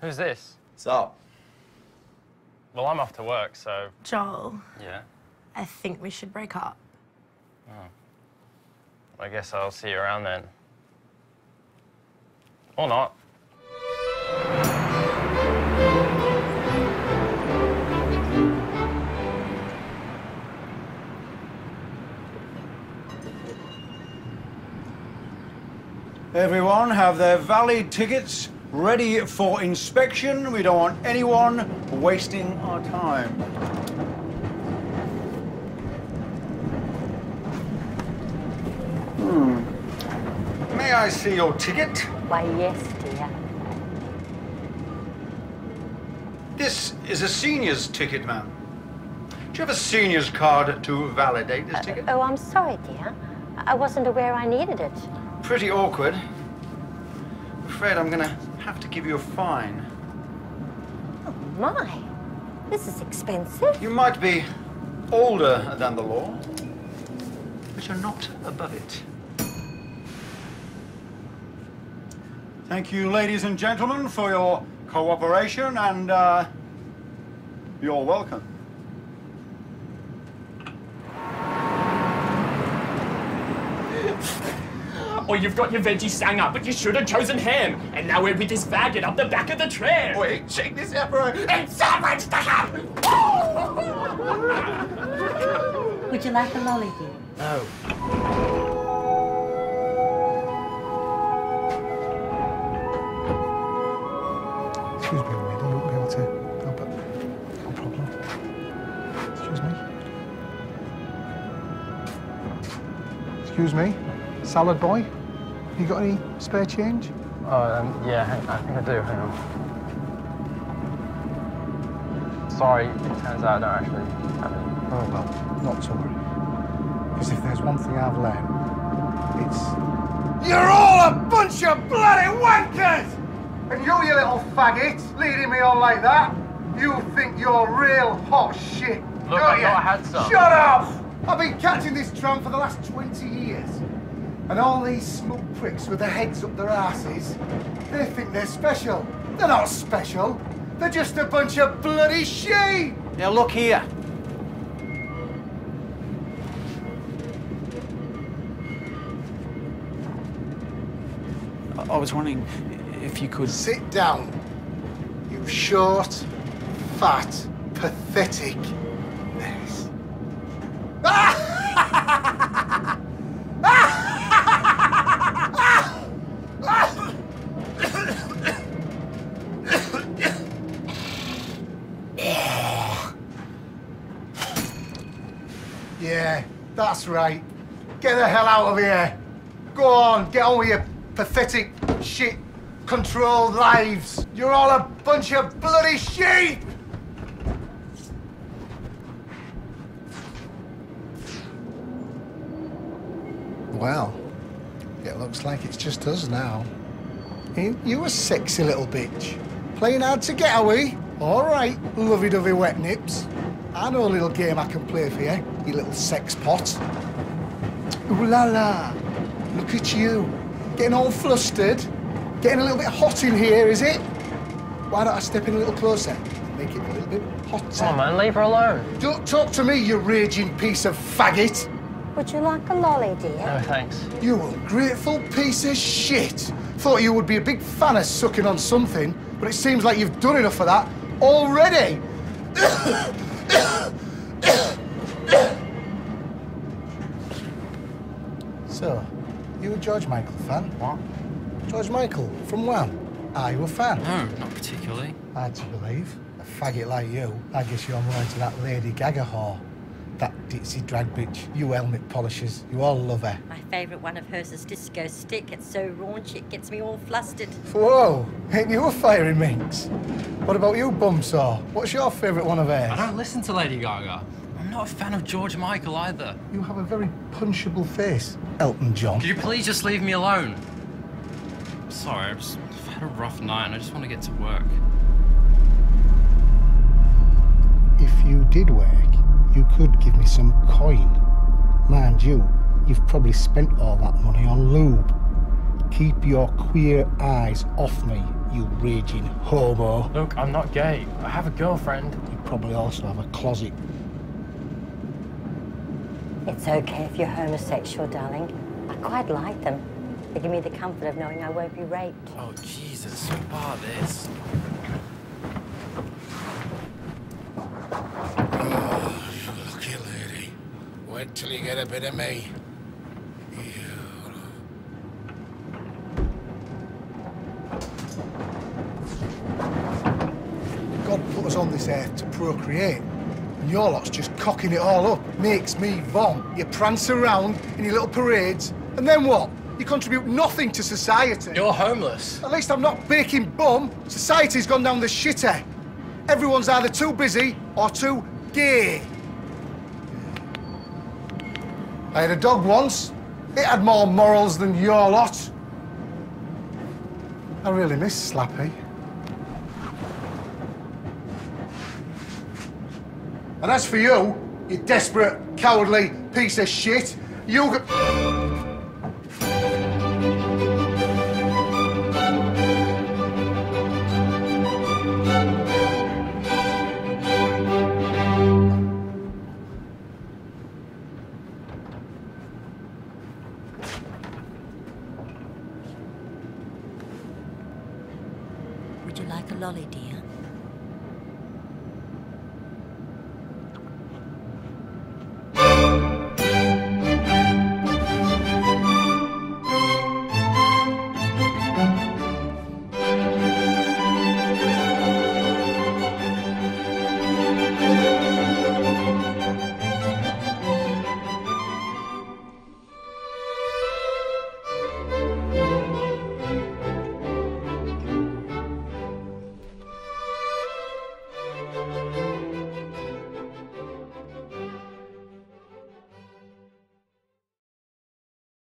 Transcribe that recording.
Who's this? What's up? Well, I'm off to work, so... Joel. Yeah? I think we should break up. Oh. I guess I'll see you around then. Or not. Everyone have their valid tickets ready for inspection. We don't want anyone wasting our time. May I see your ticket? Why, yes, dear. This is a senior's ticket, ma'am. Do you have a senior's card to validate this ticket? Oh, I'm sorry, dear. I wasn't aware I needed it. Pretty awkward. I'm afraid I'm gonna have to give you a fine. Oh, my. This is expensive. You might be older than the law, but you're not above it. Thank you, ladies and gentlemen, for your cooperation, and you're welcome. Or you've got your veggie sanger, but you should have chosen ham. And now we're with this faggot up the back of the tram. Wait, check this out, bro. It's so much to have! Would you like a lolly, dear? No. Excuse me, lady, you won't be able to help it. No problem. Excuse me? Salad boy? You got any spare change? Yeah, I think I do. Hang on. Sorry, it turns out I don't actually have it. Oh, well, not to worry. Because if there's one thing I've learned, it's... You're all a bunch of bloody wankers! And you little faggot, leading me on like that, you think you're real hot shit, Look, don't I've you? not had some. Shut up! I've been catching this tram for the last 20 years. And all these smug pricks with their heads up their asses, they think they're special. They're not special. They're just a bunch of bloody sheep! Now look here. I was wondering if you could... Sit down, you short, fat, pathetic mess. Yeah, that's right. Get the hell out of here. Go on, get on with your pathetic, shit, controlled lives. You're all a bunch of bloody sheep! Well, it looks like it's just us now. Ain't you a sexy little bitch? Playing hard to get, are we? All right, lovey-dovey wet nips. I know a little game I can play for you, you little sex pot. Ooh la la, look at you. Getting all flustered. Getting a little bit hot in here, is it? Why don't I step in a little closer? Make it a little bit hotter. Come on, man, leave her alone. Don't talk to me, you raging piece of faggot. Would you like a lolly, dear? No, thanks. You ungrateful piece of shit. Thought you would be a big fan of sucking on something, but it seems like you've done enough of that already. So, you a George Michael fan? What? George Michael, from Wham. Are you a fan? No, not particularly. Hard to believe. A faggot like you, I guess you're more into that Lady Gaga whore. That ditzy drag bitch. You helmet polishers. You all love her. My favourite one of hers is Disco Stick. It's so raunchy, it gets me all flustered. Whoa, ain't you a fiery minx? What about you, Bumsaw? What's your favourite one of hers? I don't listen to Lady Gaga. I'm not a fan of George Michael either. You have a very punchable face, Elton John. Could you please just leave me alone? I'm sorry, I've had a rough night and I just want to get to work. If you did work, you could give me some coin. Mind you, you've probably spent all that money on lube. Keep your queer eyes off me, you raging hobo. Look, I'm not gay. I have a girlfriend. You probably also have a closet. It's okay if you're homosexual, darling. I quite like them. They give me the comfort of knowing I won't be raped. Oh, Jesus, bar this. Lucky lady. Wait till you get a bit of me. God put us on this earth to procreate. And your lot's just cocking it all up. Makes me vom. You prance around in your little parades, and then what? You contribute nothing to society. You're homeless. At least I'm not baking bum. Society's gone down the shitter. Everyone's either too busy or too gay. I had a dog once. It had more morals than your lot. I really miss Slappy. And as for you, you desperate, cowardly piece of shit, you go... Would you like a lolly, dear?